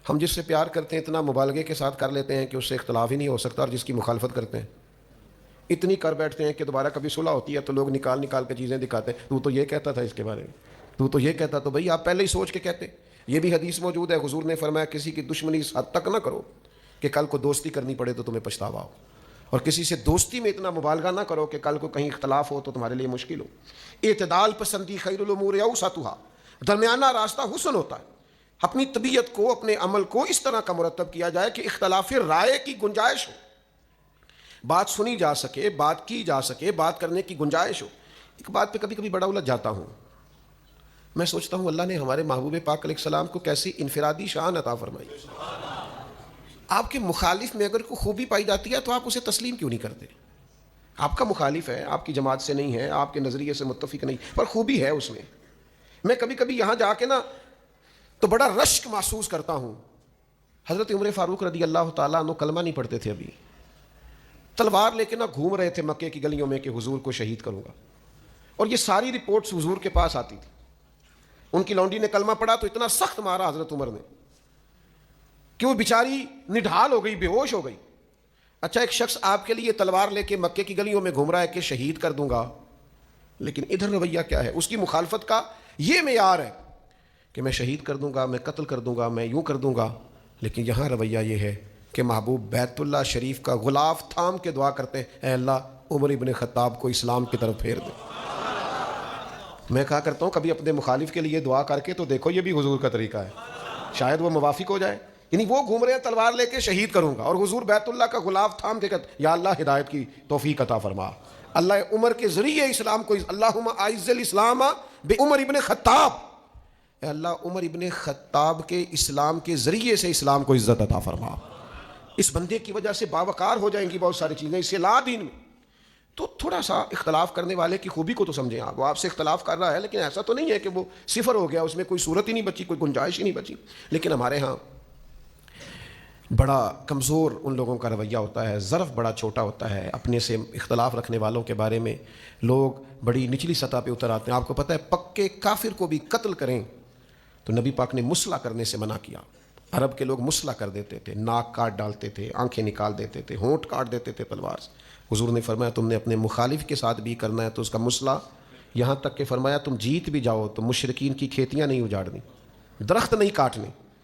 ہم جس سے پیار کرتے ہیں اتنا مبالغے کے ساتھ کر لیتے ہیں کہ اس سے اختلاف ہی نہیں ہو سکتا، اور جس کی مخالفت کرتے ہیں اتنی کر بیٹھتے ہیں کہ دوبارہ کبھی صلح ہوتی ہے تو لوگ نکال کے چیزیں دکھاتے ہیں، تو یہ کہتا تھا اس کے بارے میں، تو یہ کہتا، تو بھائی آپ پہلے ہی سوچ کے کہتے۔ یہ بھی حدیث موجود ہے، حضور نے فرمایا کسی کی دشمنی اس حد تک نہ کرو کہ کل کو دوستی کرنی پڑے تو تمہیں پچھتاوا ہو، اور کسی سے دوستی میں اتنا مبالغہ نہ کرو کہ کل کو کہیں اختلاف ہو تو تمہارے لیے مشکل ہو۔ اعتدال پسندی خیر الامور اوسطھا، درمیانہ راستہ حسن ہوتا ہے۔ اپنی طبیعت کو، اپنے عمل کو اس طرح کا مرتب کیا جائے کہ اختلاف رائے کی گنجائش ہو، بات سنی جا سکے، بات کی جا سکے، بات کرنے کی گنجائش ہو۔ ایک بات پہ کبھی کبھی بڑا الجھ جاتا ہوں، میں سوچتا ہوں اللہ نے ہمارے محبوب پاک علیہ السلام کو کیسی انفرادی شان عطا فرمائی۔ آپ کے مخالف میں اگر کوئی خوبی پائی جاتی ہے تو آپ اسے تسلیم کیوں نہیں کرتے؟ آپ کا مخالف ہے، آپ کی جماعت سے نہیں ہے، آپ کے نظریے سے متفق نہیں، پر خوبی ہے اس میں کبھی کبھی یہاں جا کے نا تو بڑا رشک محسوس کرتا ہوں۔ حضرت عمر فاروق رضی اللہ تعالیٰ عنہ کلمہ نہیں پڑھتے تھے، ابھی تلوار لے کے نہ گھوم رہے تھے مکے کی گلیوں میں کہ حضور کو شہید کروں گا، اور یہ ساری رپورٹس حضور کے پاس آتی تھی۔ ان کی لونڈی نے کلمہ پڑھا تو اتنا سخت مارا حضرت عمر نے کہ وہ بیچاری نڈھال ہو گئی، بے ہوش ہو گئی۔ اچھا، ایک شخص آپ کے لیے تلوار لے کے مکے کی گلیوں میں گھوم رہا ہے کہ شہید کر دوں گا، لیکن ادھر رویہ کیا ہے؟ اس کی مخالفت کا یہ معیار ہے کہ میں شہید کر دوں گا، میں قتل کر دوں گا، میں یوں کر دوں گا، لیکن یہاں رویہ یہ ہے کہ محبوب بیت اللہ شریف کا غلاف تھام کے دعا کرتے ہیں، اے اللہ عمر ابن خطاب کو اسلام کی طرف پھیر دے۔ میں کہا کرتا ہوں کبھی اپنے مخالف کے لیے دعا کر کے تو دیکھو، یہ بھی حضور کا طریقہ ہے، شاید وہ موافق ہو جائے۔ یعنی وہ گھوم رہے ہیں تلوار لے کے شہید کروں گا، اور حضور بیت اللہ کا غلاف تھام کے کہتے یا اللہ ہدایت کی توفیق عطا فرما، اللہ عمر کے ذریعے اسلام کو، اللہم اعز الاسلام بعمر ابن خطاب، اے اللہ عمر ابن خطاب کے اسلام کے ذریعے سے اسلام کو عزت عطا فرما۔ اس بندے کی وجہ سے باوقار ہو جائیں گی بہت ساری چیزیں، اس سے لا دین میں۔ تو تھوڑا سا اختلاف کرنے والے کی خوبی کو تو سمجھیں آپ، وہ آپ سے اختلاف کر رہا ہے لیکن ایسا تو نہیں ہے کہ وہ صفر ہو گیا، اس میں کوئی صورت ہی نہیں بچی، کوئی گنجائش ہی نہیں بچی۔ لیکن ہمارے ہاں بڑا کمزور ان لوگوں کا رویہ ہوتا ہے، ظرف بڑا چھوٹا ہوتا ہے، اپنے سے اختلاف رکھنے والوں کے بارے میں لوگ بڑی نچلی سطح پہ اتر آتے ہیں۔ آپ کو پتہ ہے پکے کافر کو بھی قتل کریں تو نبی پاک نے مسلح کرنے سے منع کیا۔ عرب کے لوگ مسلح کر دیتے تھے، ناک کاٹ ڈالتے تھے، آنکھیں نکال دیتے تھے، ہونٹ کاٹ دیتے تھے تلوار سے۔ حضور نے فرمایا تم نے اپنے مخالف کے ساتھ بھی کرنا ہے تو اس کا مسلح، یہاں تک کہ فرمایا تم جیت بھی جاؤ تو مشرکین کی کھیتیاں نہیں اجاڑنی، درخت نہیں کاٹنے۔